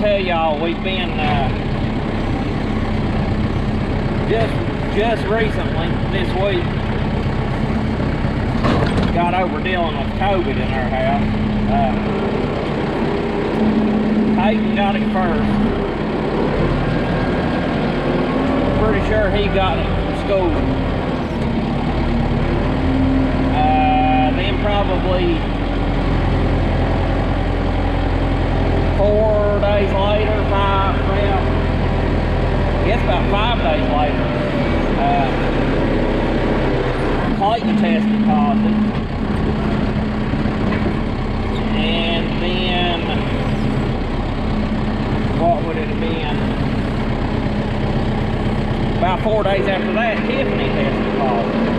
tell y'all we've been just recently this week got over dealing with COVID in our house. Peyton got it first. Pretty sure he got it from school. Then probably 4 days later, I guess about 5 days later, Clayton tested positive. And then, what would it have been? About 4 days after that, Tiffany tested positive.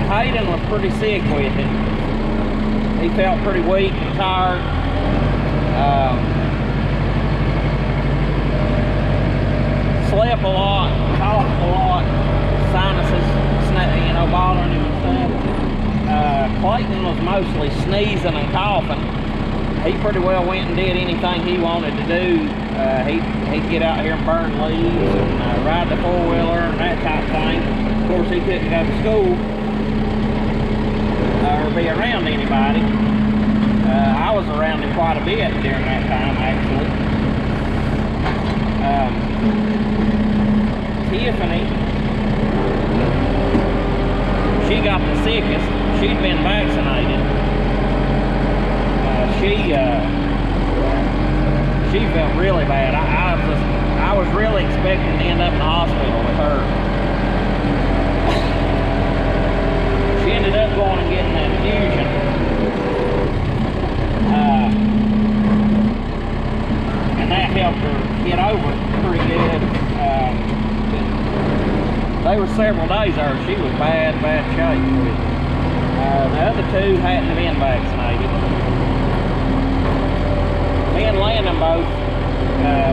Hayden was pretty sick with it. He felt pretty weak and tired. Slept a lot, coughed a lot, sinuses, you know, bothering him and stuff. Clayton was mostly sneezing and coughing. He pretty well went and did anything he wanted to do. He'd get out here and burn leaves and ride the four-wheeler and that type of thing. Of course, he couldn't go to school or be around anybody. I was around him quite a bit during that time, actually. Tiffany, she got the sickest. She'd been vaccinated. She felt really bad. I was really expecting to end up in the hospital with her. She ended up going and getting an infusion. And that helped her get over it pretty good. They were several days there. She was bad shape with it. The other two hadn't been vaccinated. Me and Landon both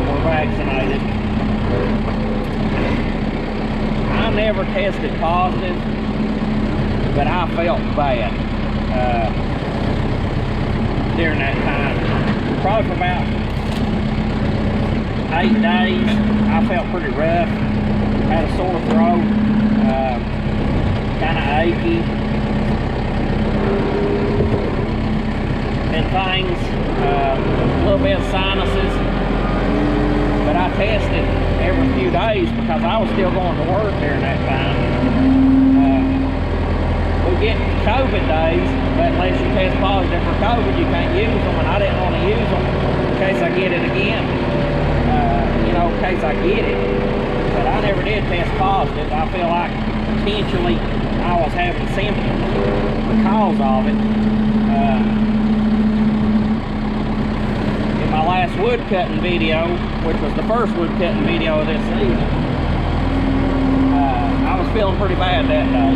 were vaccinated. I never tested positive, but I felt bad during that time. Probably for about 8 days, I felt pretty rough. Had a sore throat, kind of achy, and things, a little bit of sinuses. But I tested every few days because I was still going to work during that time. We get COVID days, but unless you test positive for COVID, you can't use them, and I didn't want to use them in case I get it again, you know, in case I get it. But I never did test positive. I feel like potentially I was having symptoms because of it. In my last wood cutting video, which was the first wood cutting video of this season, I was feeling pretty bad that day.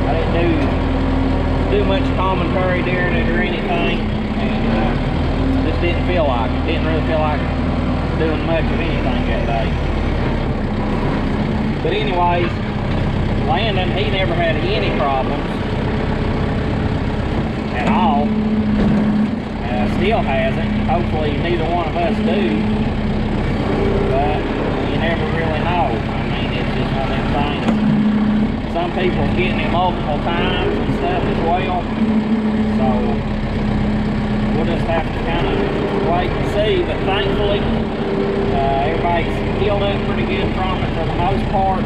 I didn't do much commentary during it or anything, and just didn't feel like it. Didn't really feel like doing much of anything that day. But anyways, Landon, he never had any problems at all. Still hasn't. Hopefully neither one of us do. But you never really know. I mean, it's just one of them things. Some people are getting it multiple times and stuff as well. So we'll just have to kind of wait and see. But thankfully, everybody's healed up pretty good from it for the most part.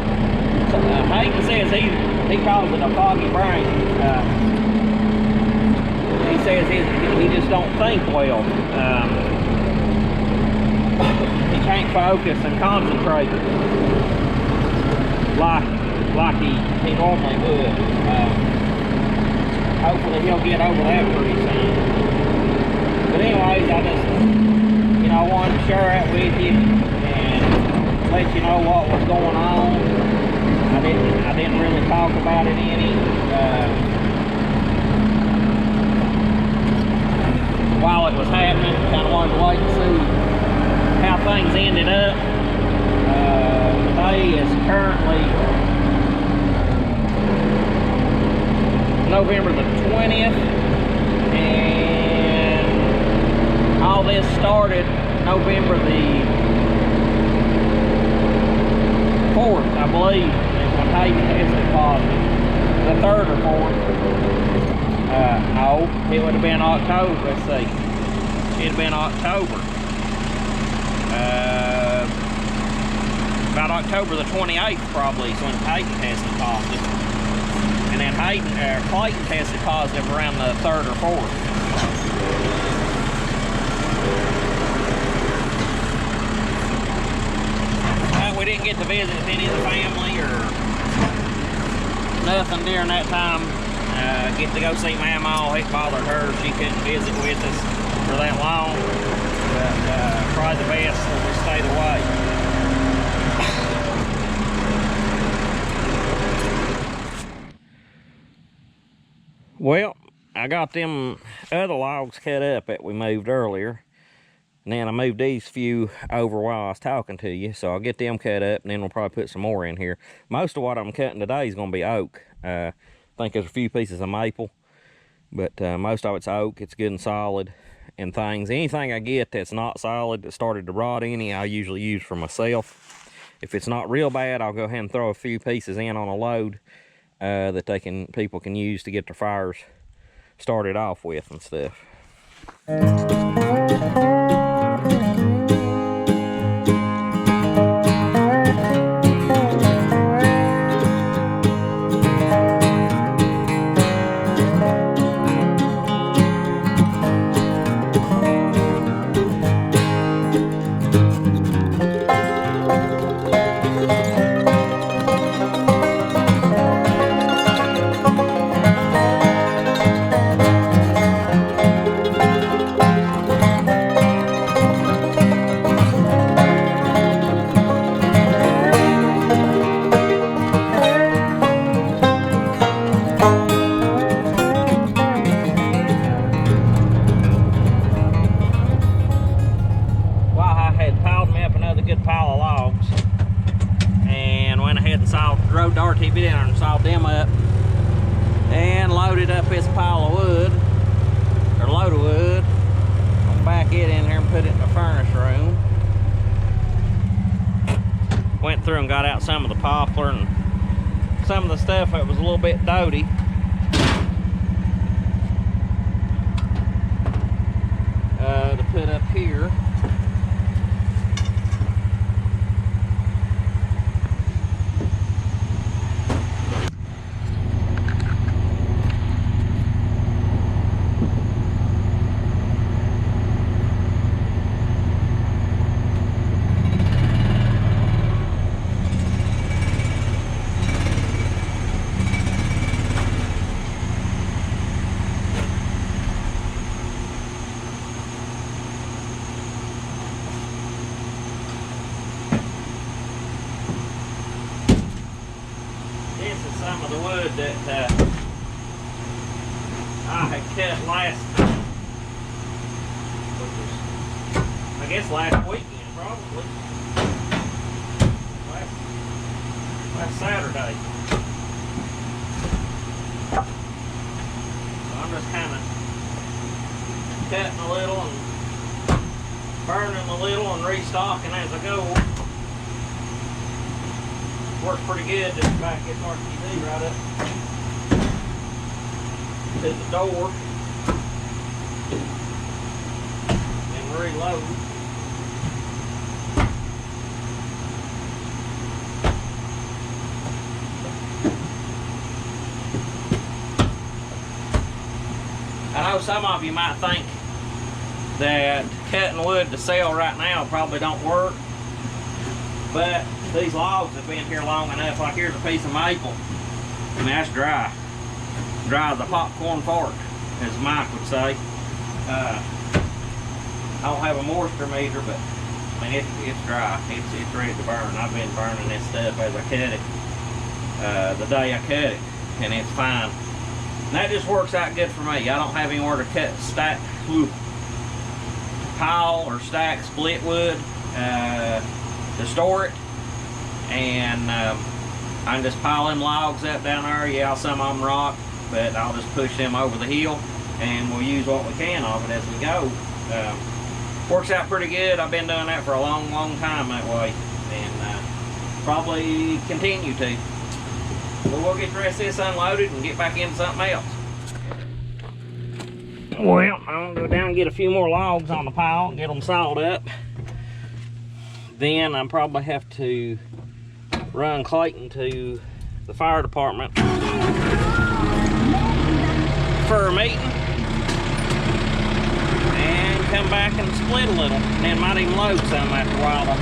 So, Hayden says he calls it a foggy brain. He says he just don't think well. He can't focus and concentrate like he normally would. Hopefully he'll get over that pretty soon. But anyways, I just, you know, I wanted to share that with you and let you know what was going on. I didn't really talk about it any. While it was happening, kind of wanted to wait and see how things ended up. Today is currently November the 20th, and all this started November the 4th, I believe, is when Hayden tested positive. The 3rd or 4th. No, it would have been October. Let's see. It'd have been October. About October the 28th probably is when Hayden tested positive. And then Clayton tested positive around the 3rd or 4th. We didn't get to visit any of the family or nothing during that time. Get to go see Mama. It bothered her. She couldn't visit with us for that long. But probably the best that we stayed away. Well, I got them other logs cut up that we moved earlier. And then I moved these few over while I was talking to you. So I'll get them cut up and then we'll probably put some more in here. Most of what I'm cutting today is going to be oak. I think there's a few pieces of maple. But most of it's oak. It's good and solid and things. Anything I get that's not solid, that started to rot any, I usually use for myself. If it's not real bad, I'll go ahead and throw a few pieces in on a load that people can use to get their fires started off with and stuff. Through and got out some of the poplar and some of the stuff that was a little bit doty. To put up here. Some of the wood that I had cut I guess last weekend probably. Last Saturday. So I'm just kind of cutting a little and burning a little and restocking as I go. Works pretty good. Just back this RTV right up to the door and reload. I know some of you might think that cutting wood to sell right now probably don't work, but these logs have been here long enough. Like here's a piece of maple. I mean, that's dry. Dry as a popcorn fart, as Mike would say. I don't have a moisture meter, but I mean, it's dry. It's ready to burn. I've been burning this stuff as I cut it. The day I cut it, and it's fine. And that just works out good for me. I don't have anywhere to cut pile or stack split wood to store it. And I can just pile them logs up down there. Yeah, some of them rot. but I'll just push them over the hill and we'll use what we can of it as we go. Works out pretty good. I've been doing that for a long time that way, and probably continue to. But we'll get the rest of this unloaded and get back into something else. Well, I'm gonna go down and get a few more logs on the pile and get them sawed up. Then I probably have to run Clayton to the fire department for a meeting and come back and split a little. And then might even load some after a while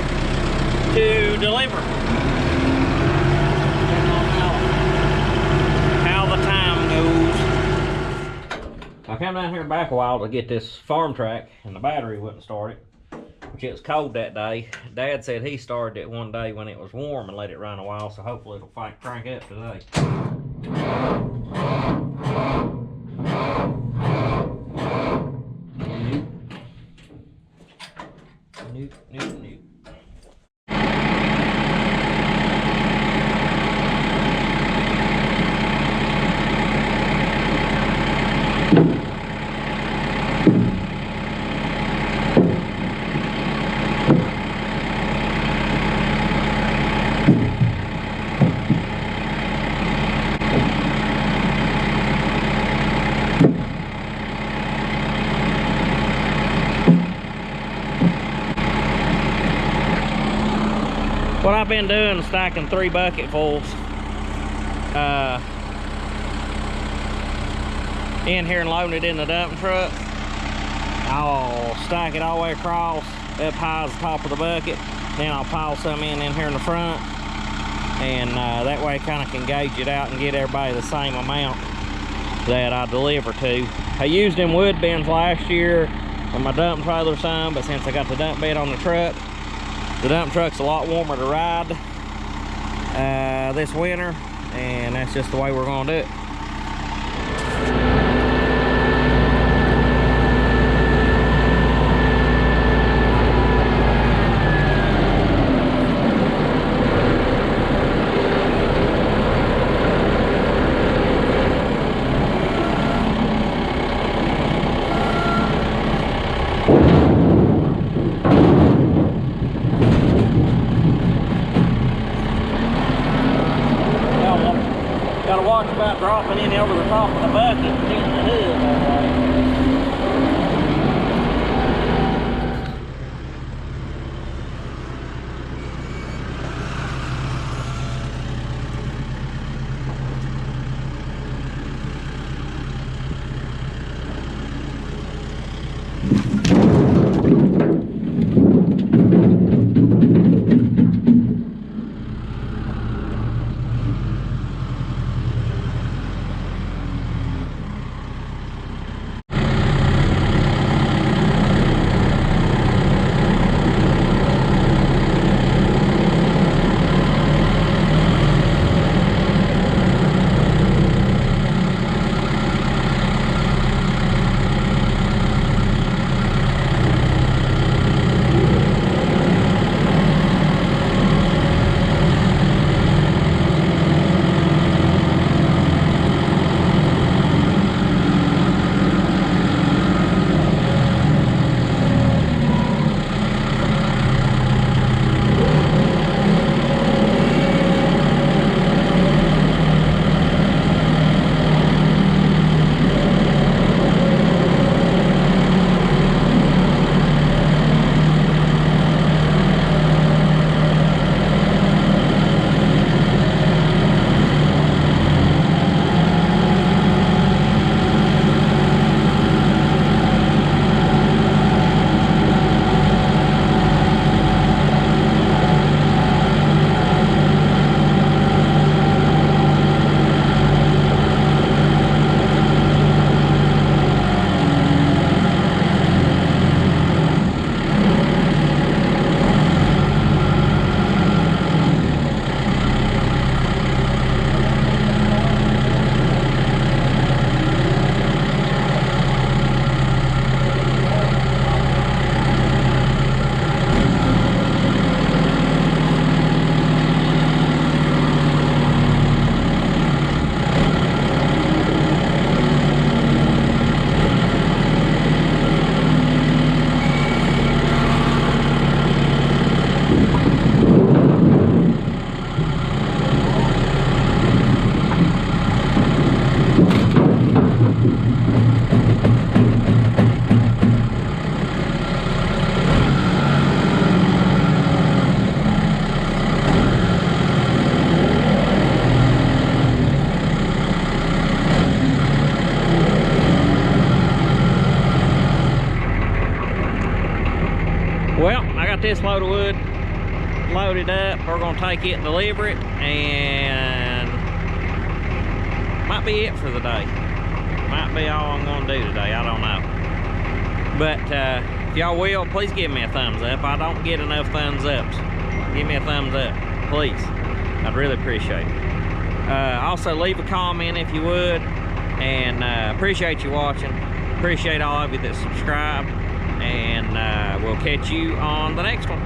to deliver. How the time goes. I came down here back a while to get this farm track and the battery wouldn't start it. Which it was cold that day. Dad said he started it one day when it was warm and let it run a while, so hopefully it'll crank up today. Nope. What I've been doing is stacking 3 bucketfuls in here and loading it in the dump truck. I'll stack it all the way across up high as the top of the bucket. Then I'll pile some in here in the front, and that way I kind of can gauge it out and get everybody the same amount that I deliver to. I used them wood bins last year on my dump trailer some, but since I got the dump bed on the truck, the dump truck's a lot warmer to ride this winter, and that's just the way we're gonna do it. Gotta watch about dropping in over the top of the bucket and hitting the hood that way. Well, I got this load of wood loaded up. We're gonna take it and deliver it, and might be it for the day. Might be all I'm gonna do today, I don't know. But if y'all will, please give me a thumbs up. I don't get enough thumbs ups. Give me a thumbs up, please. I'd really appreciate it. Also, leave a comment if you would, and appreciate you watching. Appreciate all of you that subscribe, and we'll catch you on the next one.